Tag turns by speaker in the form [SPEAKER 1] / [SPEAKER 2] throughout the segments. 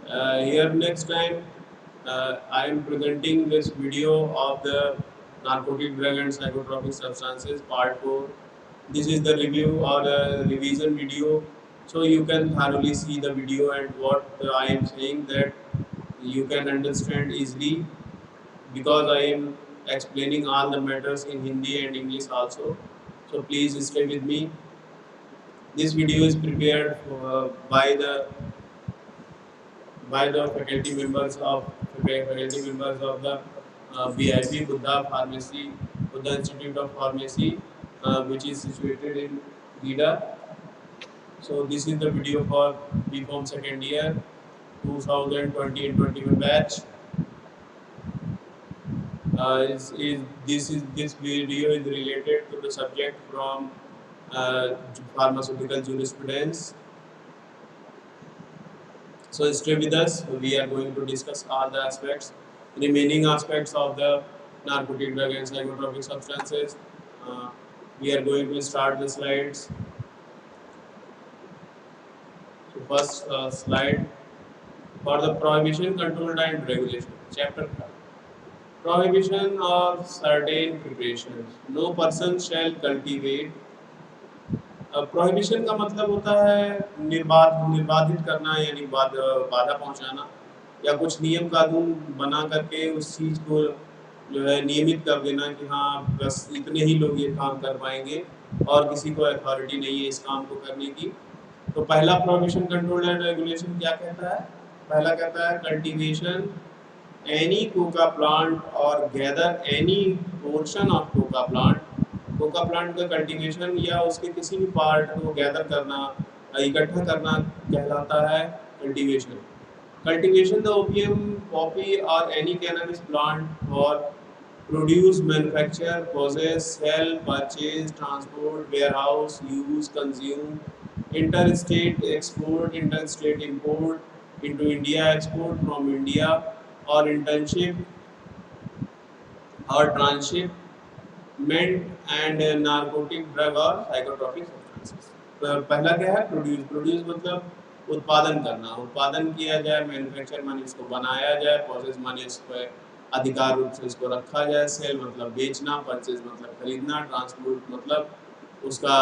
[SPEAKER 1] Here next time I am presenting this video of the narcotic drug and psychotropic substances part 4. This is the review or revision video, so you can thoroughly see the video and what I am saying, that you can understand easily, because I am explaining all the matters in Hindi and English also. So please stay with me. This video is prepared by the faculty members of the BIP Buddha Institute of Pharmacy, which is situated in Gida. So this is the video for BPharm second year 2020 and 21 batch. This video is related to the subject from pharmaceutical jurisprudence. So stay with us. We are going to discuss all the remaining aspects of the narcotic drug and psychotropic substances. Uh, we are going to start the slides. So first slide for the prohibition, control and regulation. Chapter 5. Prohibition of certain preparations. No person shall cultivate. Prohibition का मतलब होता है निर्बाधित करना, यानी बाधा पहुंचाना, या कुछ नियम कानून बना करके उस चीज़ को जो है नियमित कर देना कि हाँ बस इतने ही लोग ये काम कर पाएंगे और किसी को अथॉरिटी नहीं है इस काम को करने की। तो पहला प्रोहिबिशन कंट्रोल एंड रेगुलेशन क्या कहता है? पहला कहता है कल्टीवेशन एनी कोका प्लांट और gather any portion of Coca plant का कल्टीवेशन या उसके किसी भी पार्ट को गैदर करना, इकट्ठा करना कहलाता है cultivation. Cultivation the opium poppy और any cannabis plant for produce, manufacture, process, sale, purchase, transport, warehouse, use, consume, interstate export, interstate import into India, export from India, or internship or transshipment and narcotic drug or psychotropic substances. पहला क्या है? Produce मतलब उत्पादन करना, उत्पादन किया जाए, manufacture माने इसको बनाया जाए, प्रोसेस माने इसको अधिकार रूप से इसको रखा जाए, सेल मतलब बेचना, परचेज मतलब खरीदना, ट्रांसपोर्ट मतलब उसका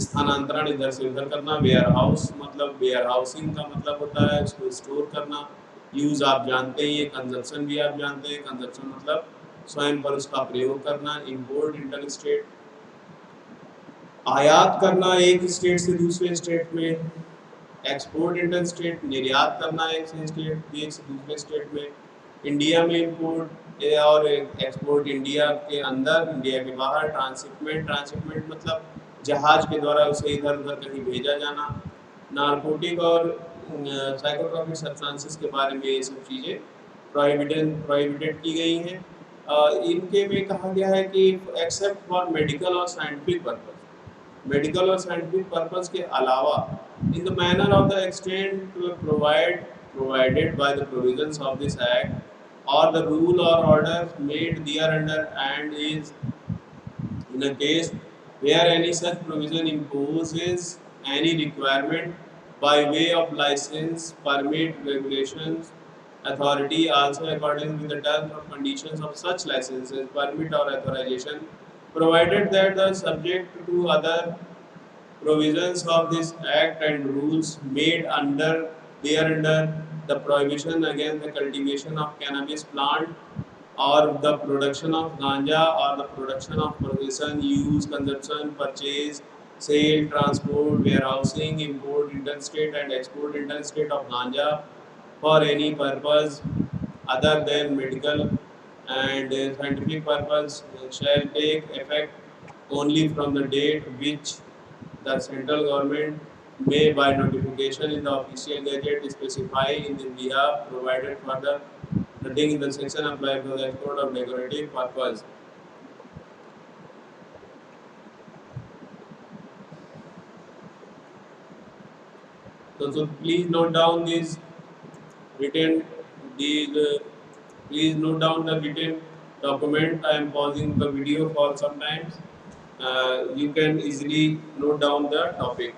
[SPEAKER 1] स्थानांतरण इधर से उधर करना, वेयर हाउस मतलब वेयर हाउसिंग का मतलब होता है उसको स्टोर करना, यूज आप जानते हैं, ये कंजप्शन भी आप जानते हैं, कंजप्शन मतलब स्वयं पर उसका प्रयोग करना, इंपोर्ट इंटर स्टेट, आयात करना एक स्टेट से दूसरे स्टेट में, एक्सपोर्ट इंटर स्टेट निर्यात करना एक से दूसरे स्टेट में, इंडिया में इंपोर्ट और एक्सपोर्ट इंडिया के अंदर, इंडिया के बाहर, ट्रांसशिपमेंट मतलब जहाज के द्वारा उसे इधर उधर कहीं भेजा जाना। नारकोटिक और साइकोट्रॉपिक सब्सटेंसेस के बारे में ये सब चीज़ें प्रोहिबिटेड की गई हैं। इनके में कहा गया है कि एक्सेप्ट फॉर मेडिकल और साइंटिफिक पर्पस, मेडिकल और साइंटिफिक पर्पस के अलावा, in the manner of the extent provided by the provisions of this act or the rule or order made thereunder, and is in a case where any such provision imposes any requirement by way of license, permit, regulations, authority, also according with the terms or conditions of such licenses, permit or authorization, provided that the subject to other provisions of this act and rules made thereunder, the prohibition against the cultivation of cannabis plant or the production of ganja or the production of possession, use, consumption, purchase, sale, transport, warehousing, import interstate and export interstate of ganja for any purpose other than medical and scientific purpose shall take effect only from the date which the central government may by notification in the official gazette specify in the behalf provided for the nothing in the section apply for the export of decorative purpose. So please note down these written please note down the written document. I am pausing the video for some times. you can easily note down the topic.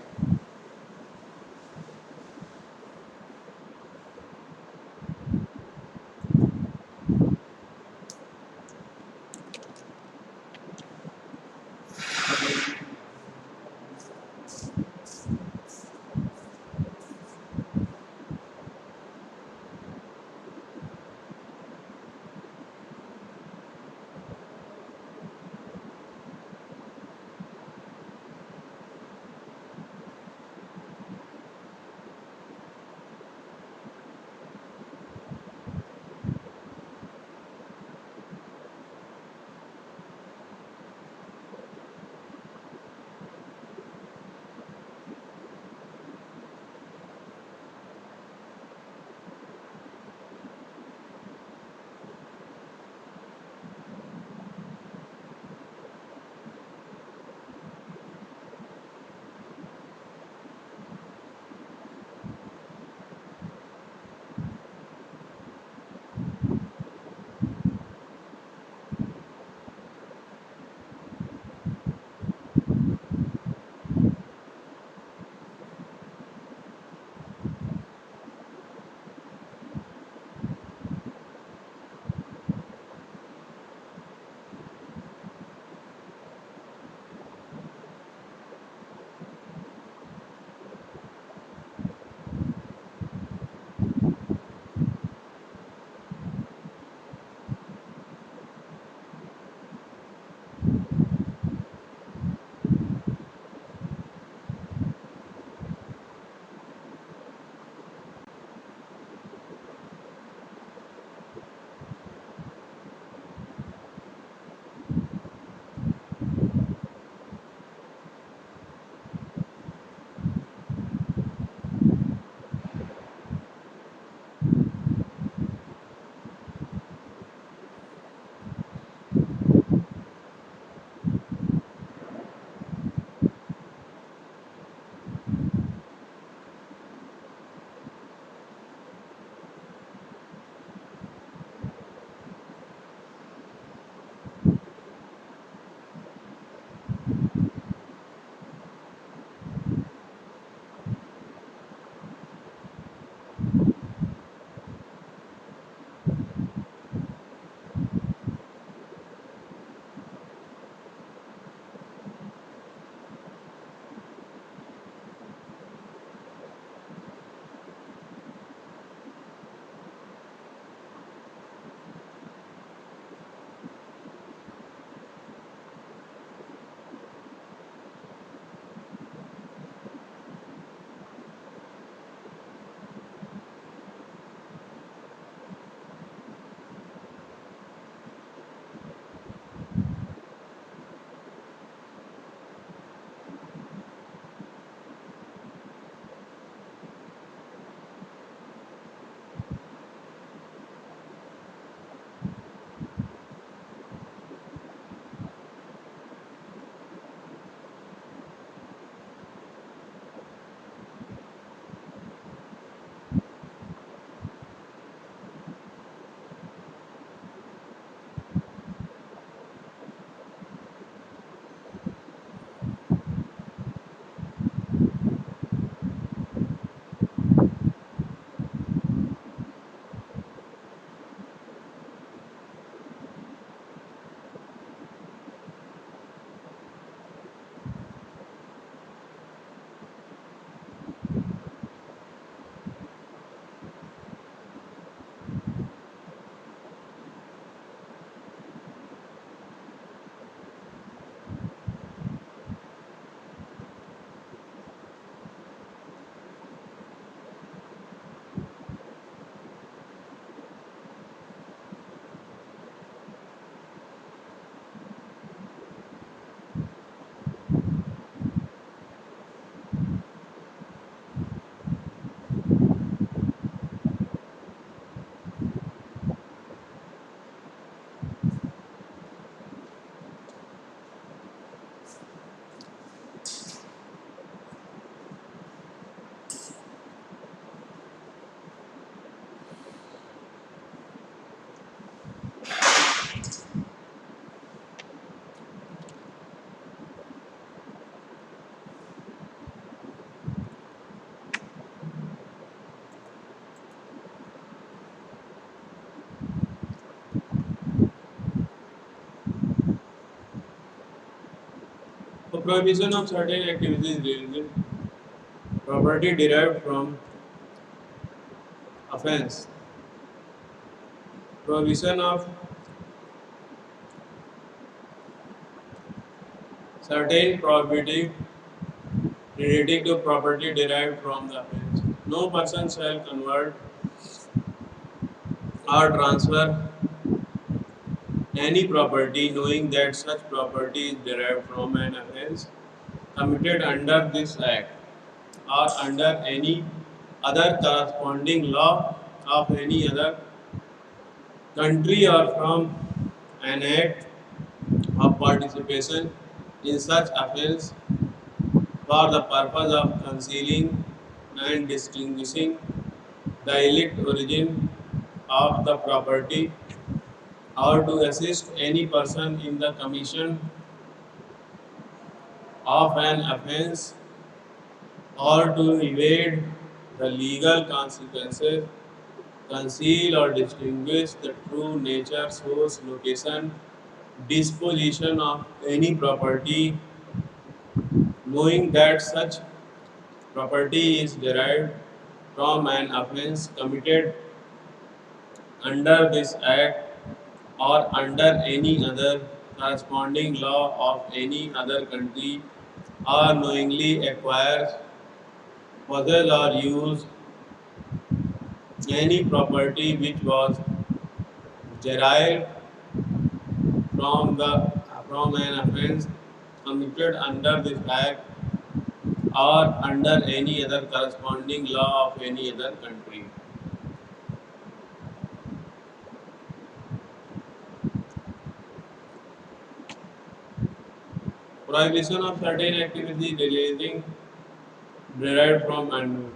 [SPEAKER 1] So prohibition of certain activities related property derived from offense. Prohibition of certain property relating to property derived from the offense. No person shall convert or transfer any property knowing that such property is derived from an offense committed under this act or under any other corresponding law of any other country or from an act of participation in such offense for the purpose of concealing and distinguishing the illicit origin of the property or to assist any person in the commission of an offense or to evade the legal consequences, conceal or distinguish the true nature, source, location, disposition of any property, knowing that such property is derived from an offense committed under this act or under any other corresponding law of any other country, or knowingly acquires, possess or use any property which was derived from the from an offence committed under this act or under any other corresponding law of any other country. Prohibition of certain activities relating derived from and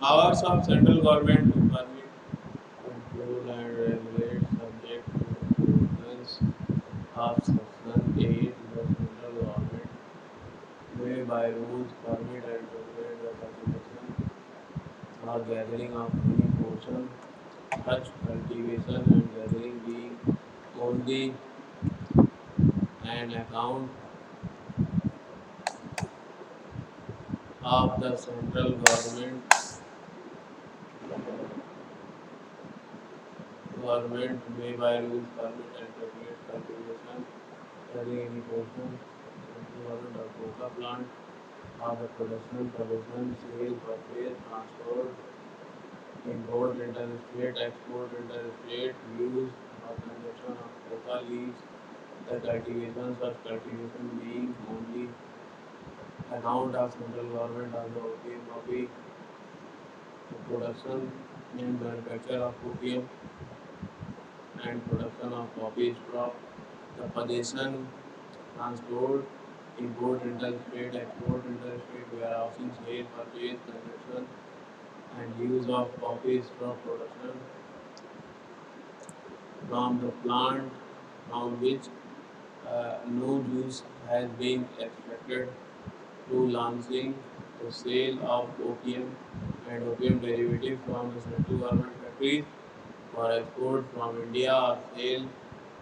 [SPEAKER 1] powers of central government to permit, control and regulate subject to provisions of Section 8. The central government may by rules permit and regulate the cultivation or gathering of any portion, such cultivation and gathering being only an account of the central government may by rules permit and regulate cultivation, gathering any portion, central government of coca plant or the production, provision, sale, purchase, transport, import interstate, export interstate, use or consumption of coca leaves, the cultivation, such cultivation being only account of central government of the opium poppy, the production and manufacture of opium and production of poppy straw, the possession, transport, import interstate, export interstate, warehousing, sale, purchase, consumption and use of poppy straw production from the plant from which no juice has been extracted to launching the sale of opium and opium derivatives from the central government factories for export from India or sale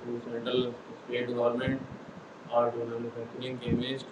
[SPEAKER 1] to central state government or to manufacturing chemist.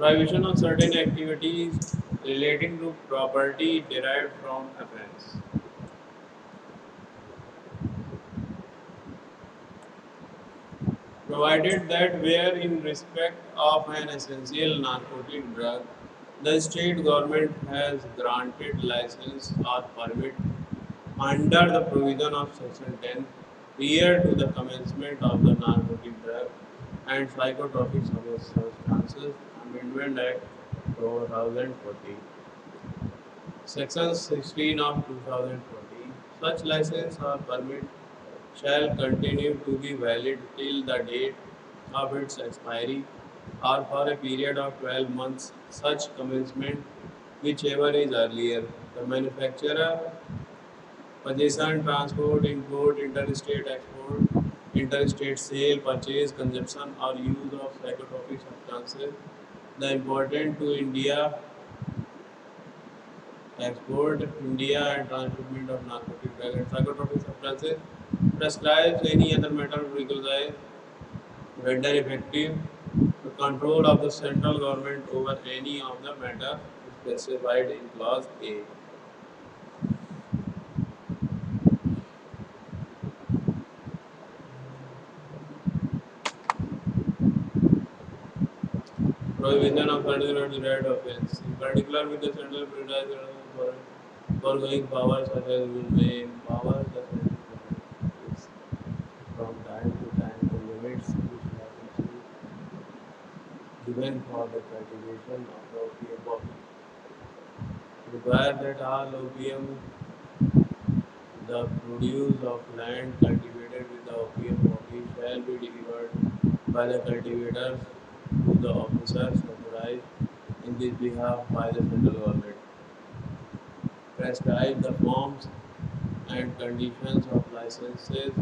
[SPEAKER 1] Prohibition of certain activities relating to property derived from offence. Provided that where in respect of an essential narcotic drug, the state government has granted license or permit under the provision of Section 10 prior to the commencement of the Narcotic Drug and Psychotropic Substances Amendment Act 2014. Section 16 of 2014. Such license or permit shall continue to be valid till the date of its expiry or for a period of 12 months, such commencement whichever is earlier. The manufacturer, possession, transport, import, interstate export, interstate sale, purchase, consumption or use of psychotropic substances. The important to India export, India and transshipment of narcotic drug and psychotropic substances prescribes any other matter requisite render effective the control of the central government over any of the matter specified in clause A. Prohibition of particular derived offence, in particular with the central presiding for foregoing powers such as will may empower the central government to fix from time to time the limits which have been given for the cultivation of the opium poppy. Require that all opium, the produce of land cultivated with the opium poppy shall be delivered by the cultivators to the officers authorized in this behalf by the central government. Prescribe the forms and conditions of licenses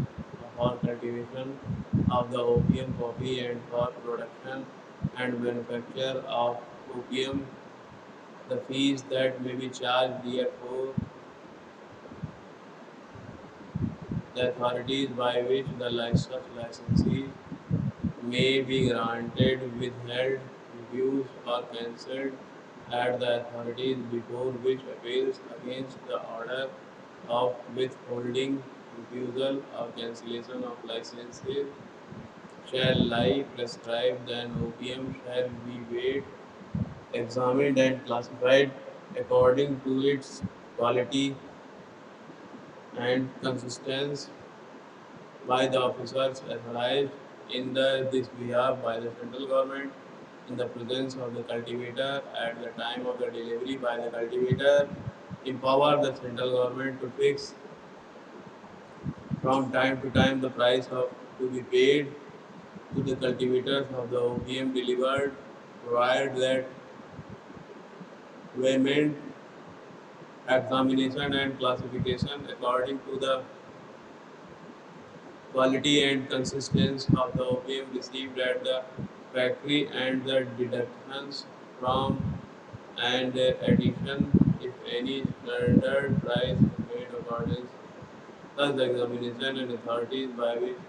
[SPEAKER 1] for cultivation of the opium poppy and for production and manufacture of opium, the fees that may be charged therefore, the authorities by which the such licensee may be granted, withheld, reduced, or cancelled at the authorities before which appeals against the order of withholding, refusal, or cancellation of licenses shall lie prescribed, then opium shall be weighed, examined, and classified according to its quality and consistence by the officers authorized in this behalf by the central government in the presence of the cultivator at the time of the delivery by the cultivator, empower the central government to fix from time to time the price of to be paid to the cultivators of the opium delivered, provide that payment, examination and classification according to the quality and consistency of the opium received at the factory and the deductions from and addition, if any, standard price made according such examination and authorities by which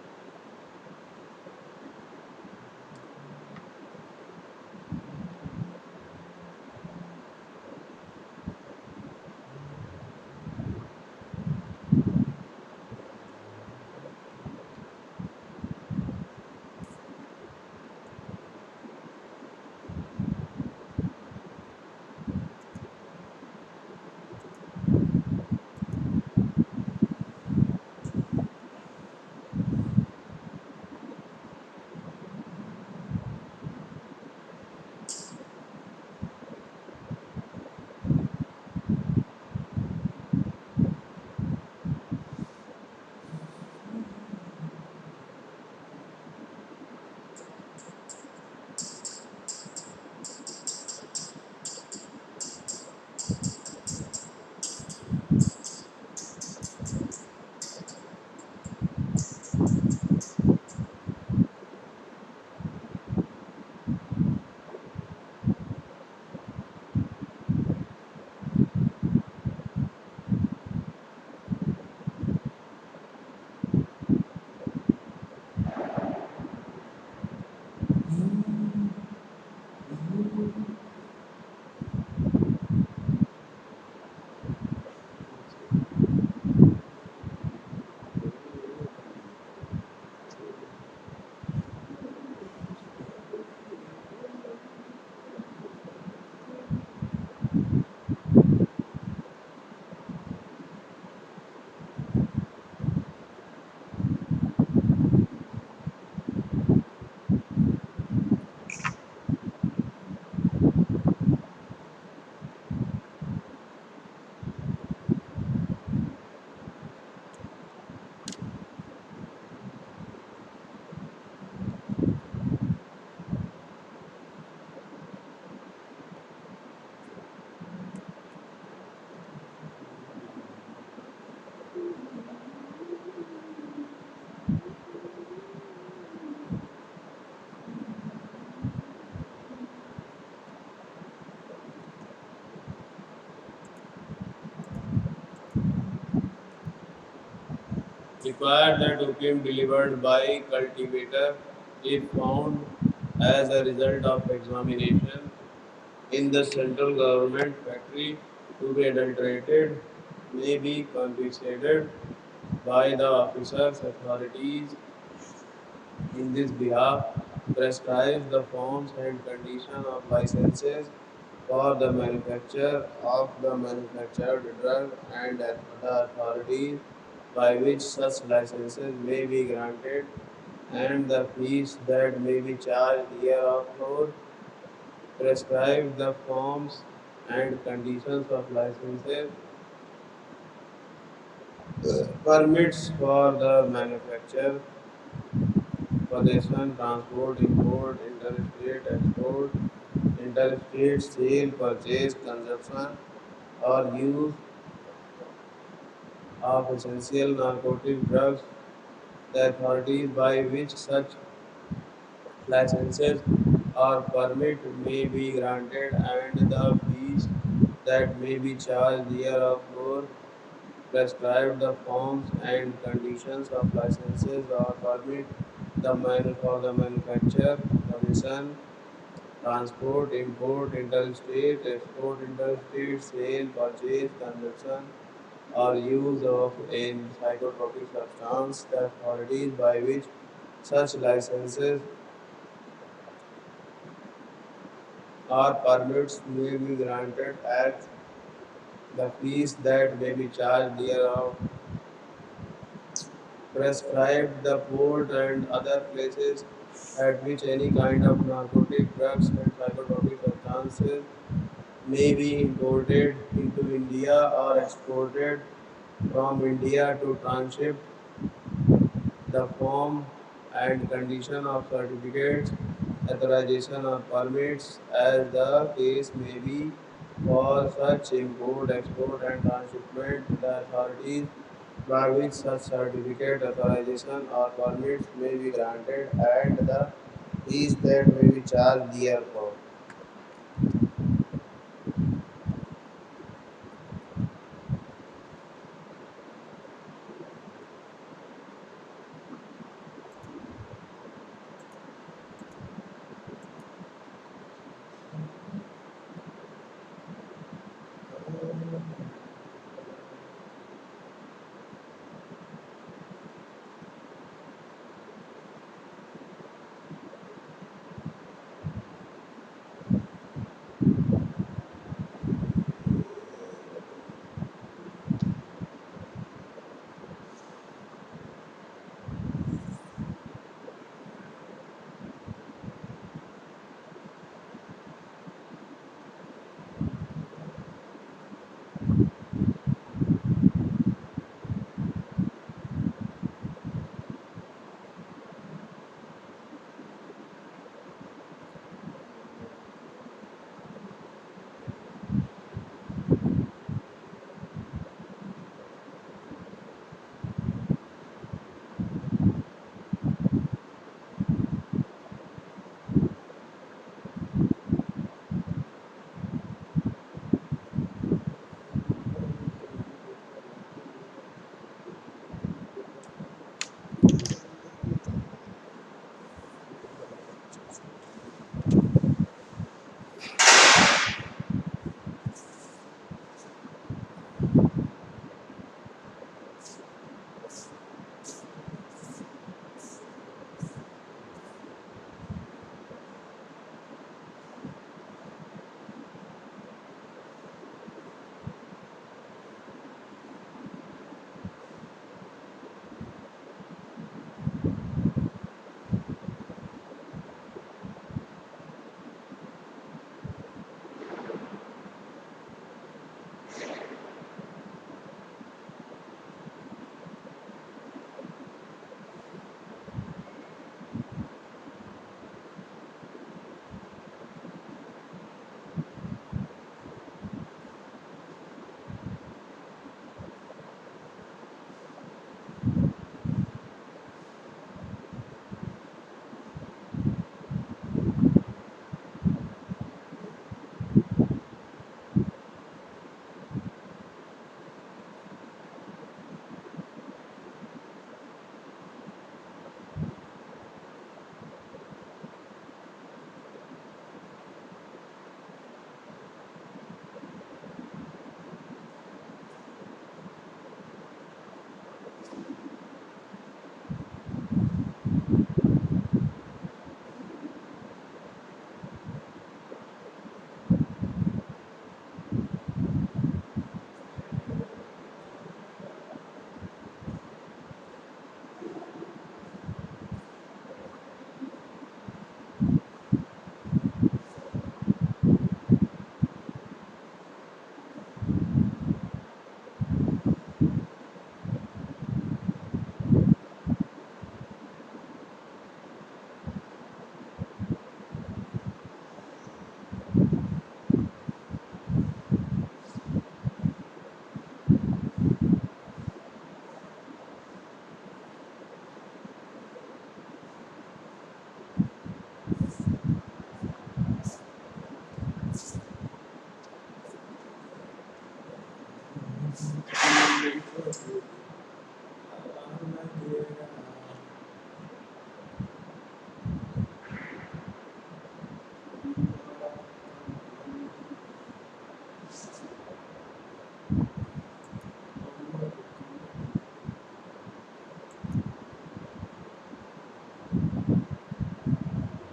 [SPEAKER 1] require that opium delivered by cultivator, if found as a result of examination in the central government factory to be adulterated, may be confiscated by the officers authorities in this behalf, prescribes the forms and conditions of licenses for the manufacture of the manufactured drug and the authorities by which such licenses may be granted and the fees that may be charged hereof prescribe the forms and conditions of licenses, permits for the manufacture, possession, transport, import, interstate export, interstate sale, purchase, consumption, or use of essential narcotic drugs, the authorities by which such licenses or permit may be granted and the fees that may be charged hereof prescribe the forms and conditions of licenses or permit for the manufacture, possession, transport, import, interstate, export, interstate, sale, purchase, consumption, or use of a psychotropic substance, the authorities by which such licenses or permits may be granted at the fees that may be charged thereof prescribed the port and other places at which any kind of narcotic drugs and psychotropic substances may be imported into India or exported from India to tranship the form and condition of certificates, authorization or permits as the case may be for such import, export and transshipment, the authorities by which such certificate, authorization or permits may be granted and the fees that may be charged therefor.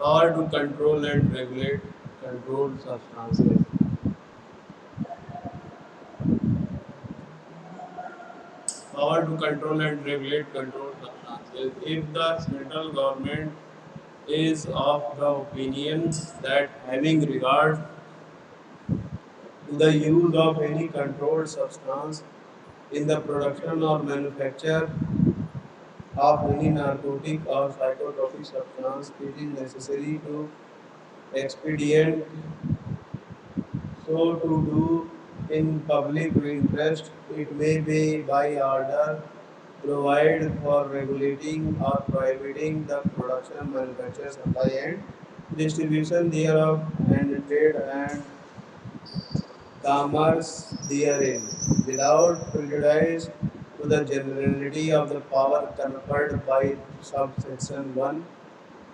[SPEAKER 1] Power to control and regulate controlled substances. Power to control and regulate controlled substances. If the central government is of the opinion that having regard to the use of any controlled substance in the production or manufacture of any narcotic or psychotropic substance, it is necessary to expedient so to do in public interest. It may be by order provide for regulating or prohibiting the production, manufacture, supply and distribution thereof and trade and commerce therein, without prejudice to the generality of the power conferred by subsection 1,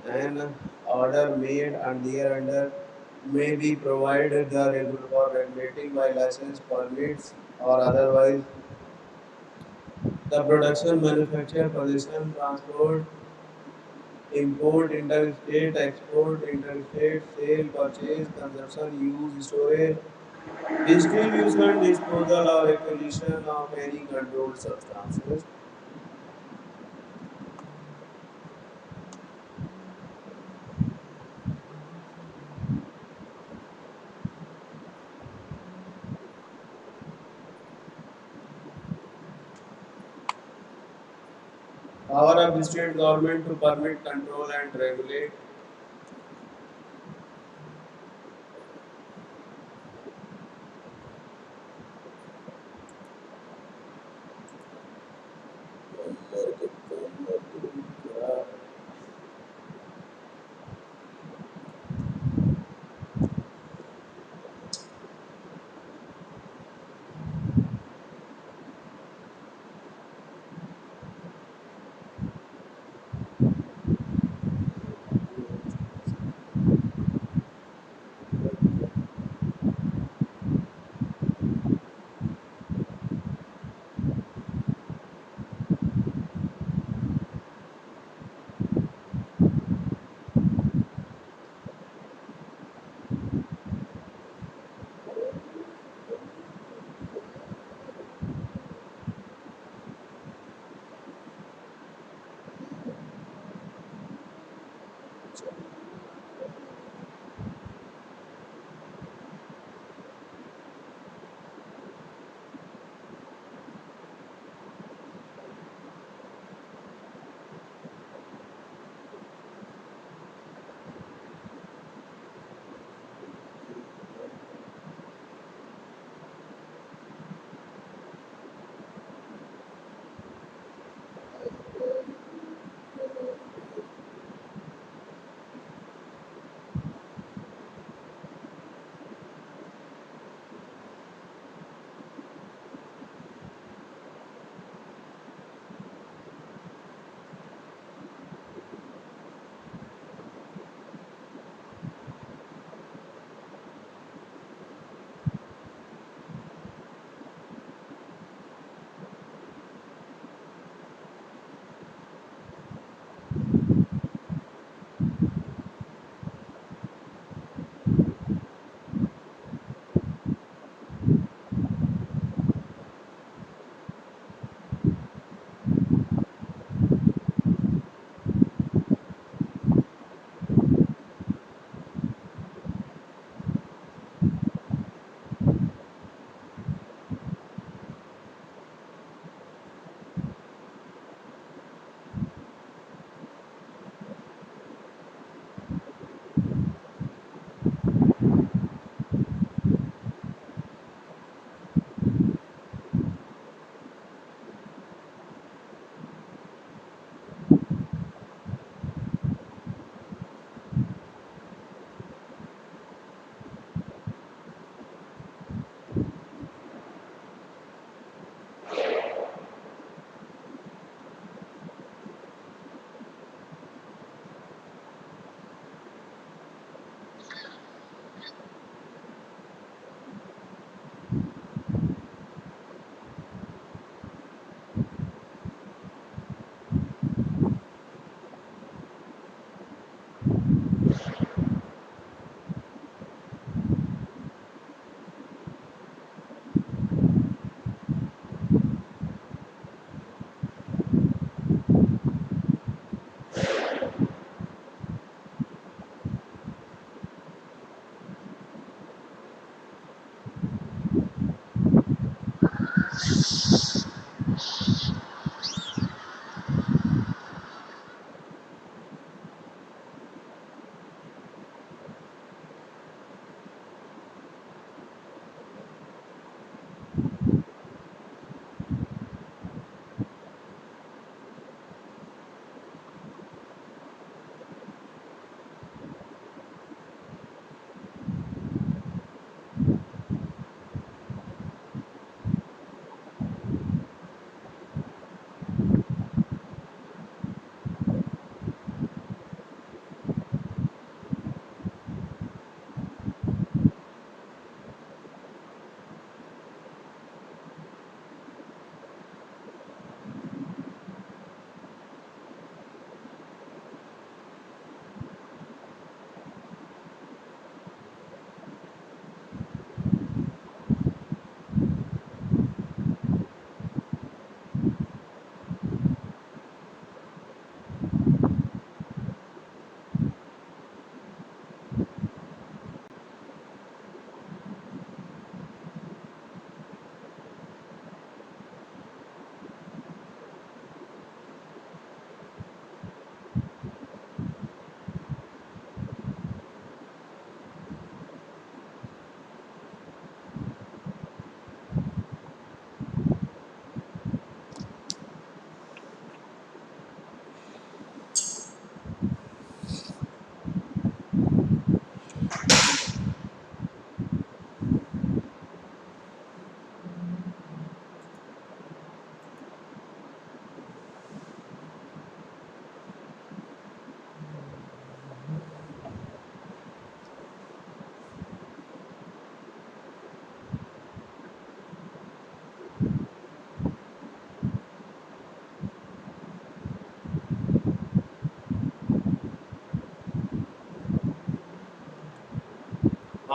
[SPEAKER 1] an order made and thereunder may be provided the for regulating by license, permits, or otherwise the production, manufacture, possession, transport, import, interstate, export, interstate, sale, purchase, consumption, use, storage, distribution, disposal, or acquisition of any controlled substances. Power of the state government to permit, control, and regulate.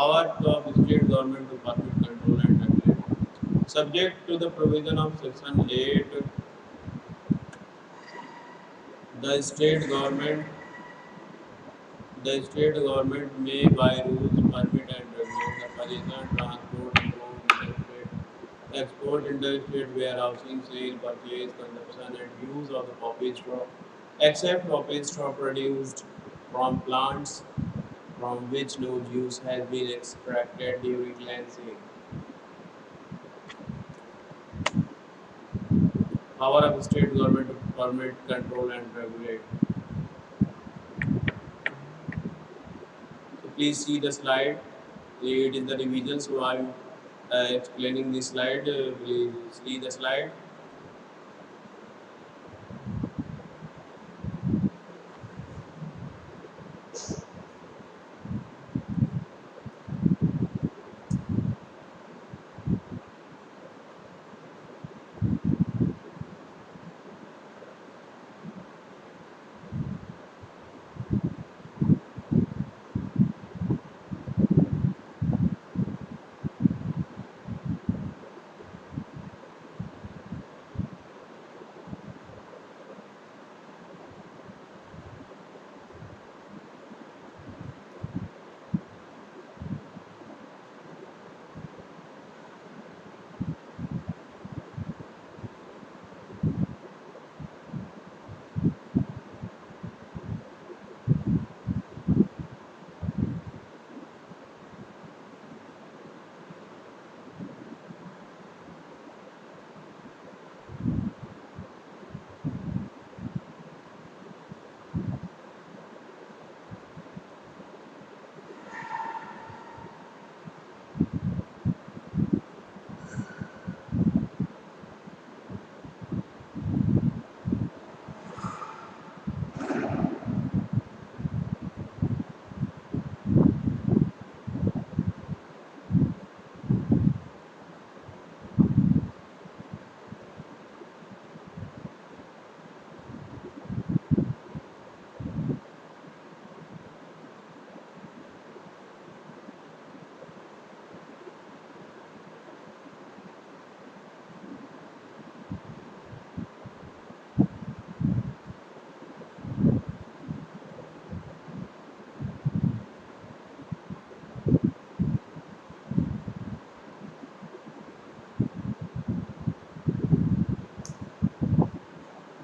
[SPEAKER 1] Power of state government to permit, control and regulate. Subject to the provision of Section 8, the state government the state government may by rules permit and regulate the possession, transport, import, interstate, export, interstate warehousing, sale, purchase, consumption and use of the poppy straw, except poppy straw produced from plants from which no juice has been extracted during cleansing. Power of state government to permit, control and regulate. So please see the slide. It is the revision, so I'm explaining the slide. Please see the slide.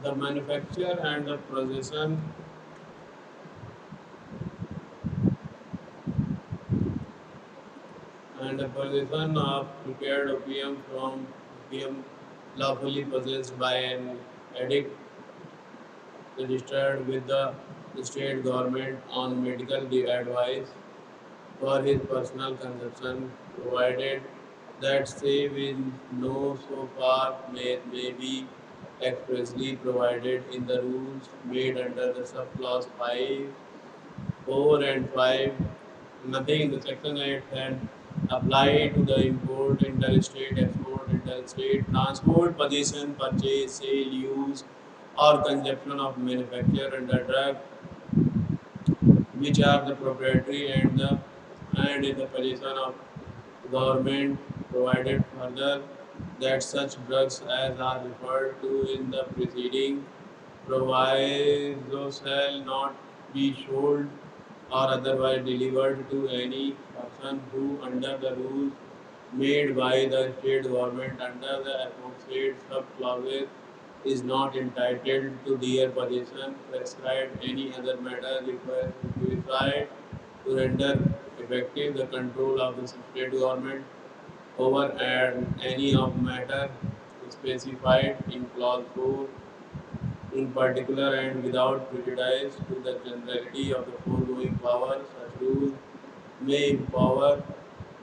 [SPEAKER 1] The manufacture and the possession of prepared opium from opium lawfully possessed by an addict registered with the state government on medical advice for his personal consumption, provided that save in no so far may be expressly provided in the rules made under the subclause 5, 4 and 5. Nothing in the section 8 can apply to the import, interstate, export, interstate, transport, possession, purchase, sale, use, or consumption of manufacture and the drug which are the proprietary and in the possession of government, provided further that such drugs as are referred to in the preceding proviso shall not be sold or otherwise delivered to any person who under the rules made by the state government under the aforesaid sub-clauses is not entitled to their possession, prescribed any other matter required to render effective the control of the state government over any of matter specified in clause 4 in particular and without prejudice to the generality of the foregoing powers, such rules may empower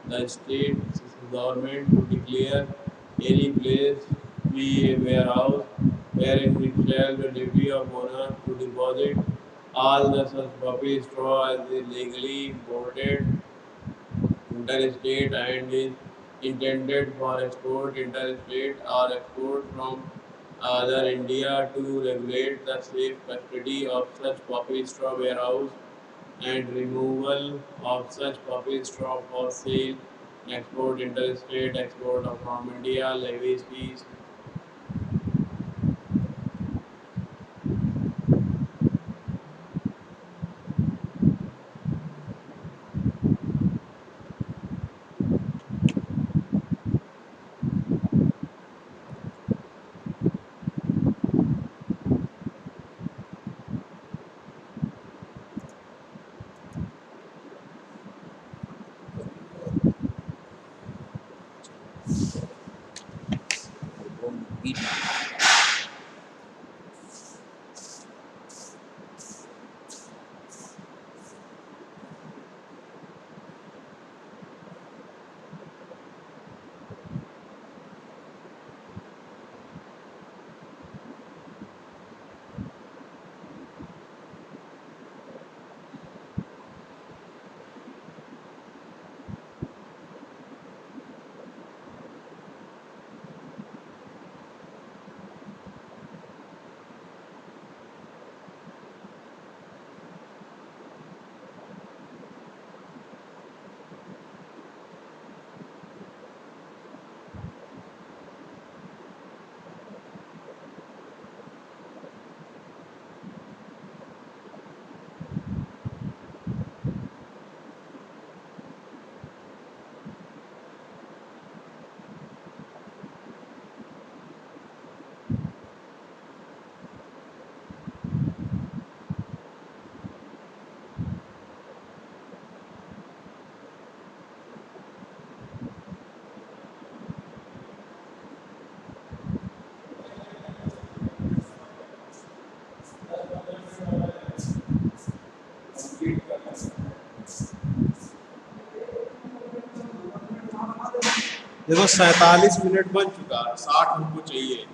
[SPEAKER 1] the state government to declare any place be a warehouse wherein it shall the duty of owner to deposit all the such puppy straw as is legally imported interstate and is intended for export interstate or export from other India to regulate the safe custody of such poppy straw warehouse and removal of such poppy straw for sale, export interstate, export of from India, levies fees. देखो 47 minute बन चुका, 60 हमको चाहिए,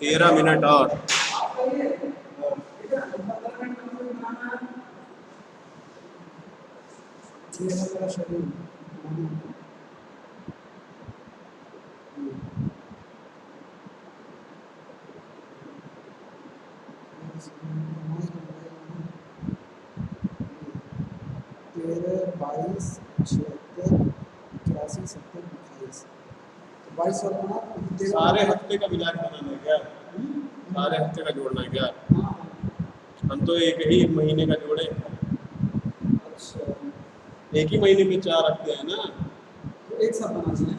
[SPEAKER 1] 13 minute और।
[SPEAKER 2] तेरह 22 76 81 70 28 तो 22 वाला बना
[SPEAKER 1] सारे हफ्ते का मिला के बनाना है क्या? सारे हफ्ते का जोड़ना है क्या? हम तो एक ही महीने का जोड़े,
[SPEAKER 2] अच्छा
[SPEAKER 1] एक ही महीने में 4 हफ्ते हैं ना।
[SPEAKER 2] तो एक साथ बनाना है,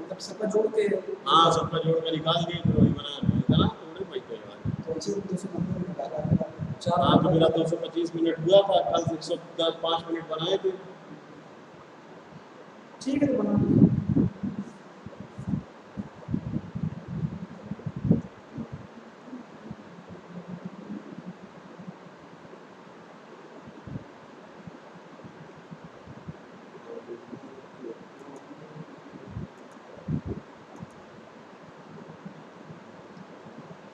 [SPEAKER 2] मतलब सबका जोड़ के।
[SPEAKER 1] हाँ, सबका जोड़ के निकाल के फिर वही बना है इतना थोड़े पैसे वाला।
[SPEAKER 2] तो इसे 290 में लगा मेरा 4।
[SPEAKER 1] हाँ, तो मेरा 225 मिनट हुआ था, कल 110 5 मिनट बनाए थे।
[SPEAKER 2] ठीक है तो बना लीजिए।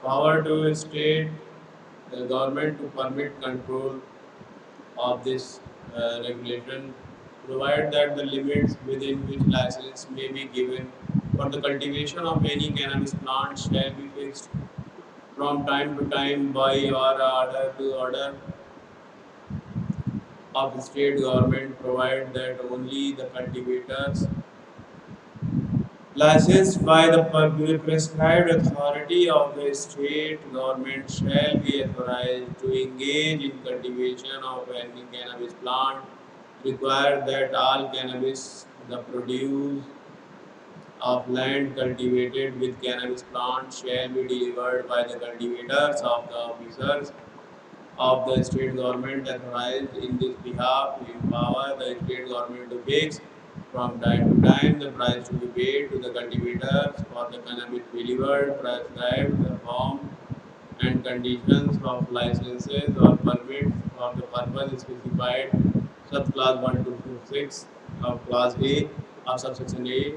[SPEAKER 1] Power to state the government to permit control of this regulation, provide that the limits within which license may be given for the cultivation of any cannabis plant shall be fixed from time to time by order to order of the state government, provide that only the cultivators licensed by the prescribed authority of the state government shall be authorized to engage in cultivation of any cannabis plant. Require that all cannabis, the produce of land cultivated with cannabis plants, shall be delivered by the cultivators of the officers of the state government authorized in this behalf to empower the state government to fix from time to time the price to be paid to the cultivators for the cannabis delivered, prescribed the form and conditions of licenses or permits for the purpose specified subclass 1 to 6 of class A of subsection A,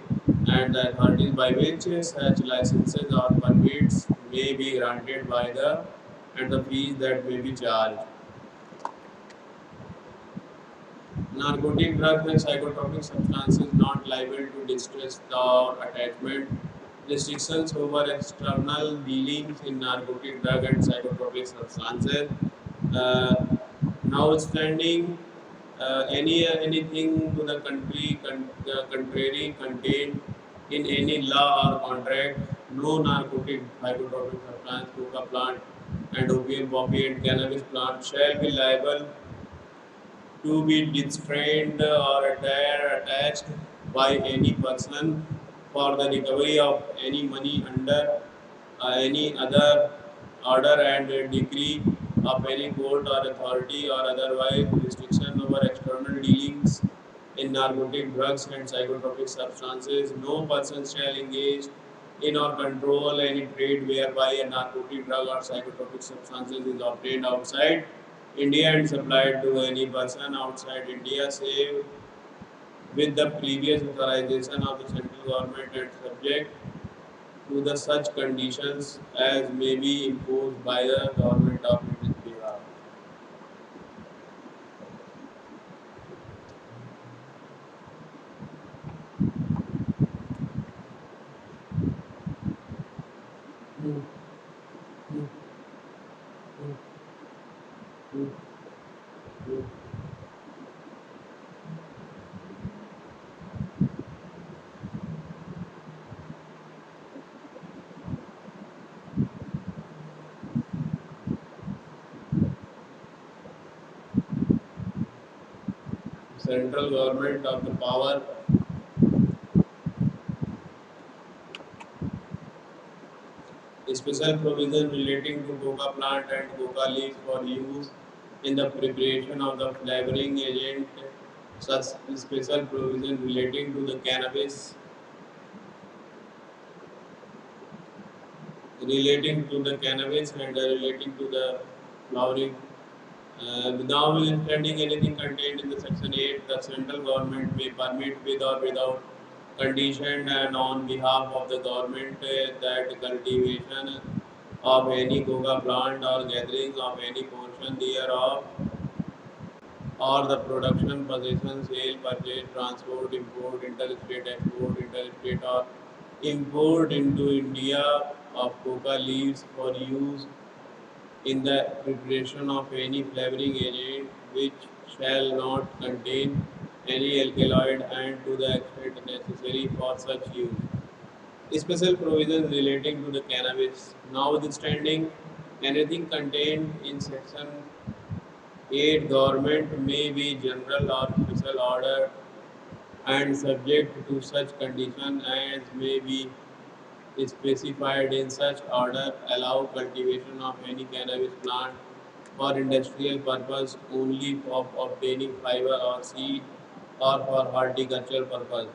[SPEAKER 1] and the authorities by which such licenses or permits may be granted by the and the fees that may be charged. Narcotic drugs and psychotropic substances not liable to distress or attachment restrictions over external dealings in narcotic drug and psychotropic substances. Uh, Notwithstanding anything to the contrary contained in any law or contract, no narcotic, psychotropic substance, coca plant, and opium poppy and cannabis plant shall be liable to be distrained or attached by any person for the recovery of any money under any other order and decree of any court or authority or otherwise restriction over external dealings in narcotic drugs and psychotropic substances. No person shall engage in or control any trade whereby a narcotic drug or psychotropic substances is obtained outside India and supplied to any person outside India, save with the previous authorization of the central government and subject to the such conditions as may be imposed by the government of Bihar. Hmm, hmm, hmm, hmm, hmm. Central government of the power special provision relating to coca plant and coca leaves for use in the preparation of the flavoring agent, such special provision relating to the cannabis and relating to the flowering. Notwithstanding anything contained in the section 8, the central government may permit with or without condition and on behalf of the government that cultivation of any coca plant or gathering of any portion thereof or the production, possession, sale, purchase, transport, import, interstate export, interstate or import into India of coca leaves for use in the preparation of any flavoring agent which shall not contain any alkaloid and to the extent necessary for such use. Special provisions relating to the cannabis. Notwithstanding anything contained in section 8, government may be general or special order and subject to such condition as may be specified in such order allow cultivation of any cannabis plant for industrial purpose only of obtaining fiber or seed or for horticultural purpose.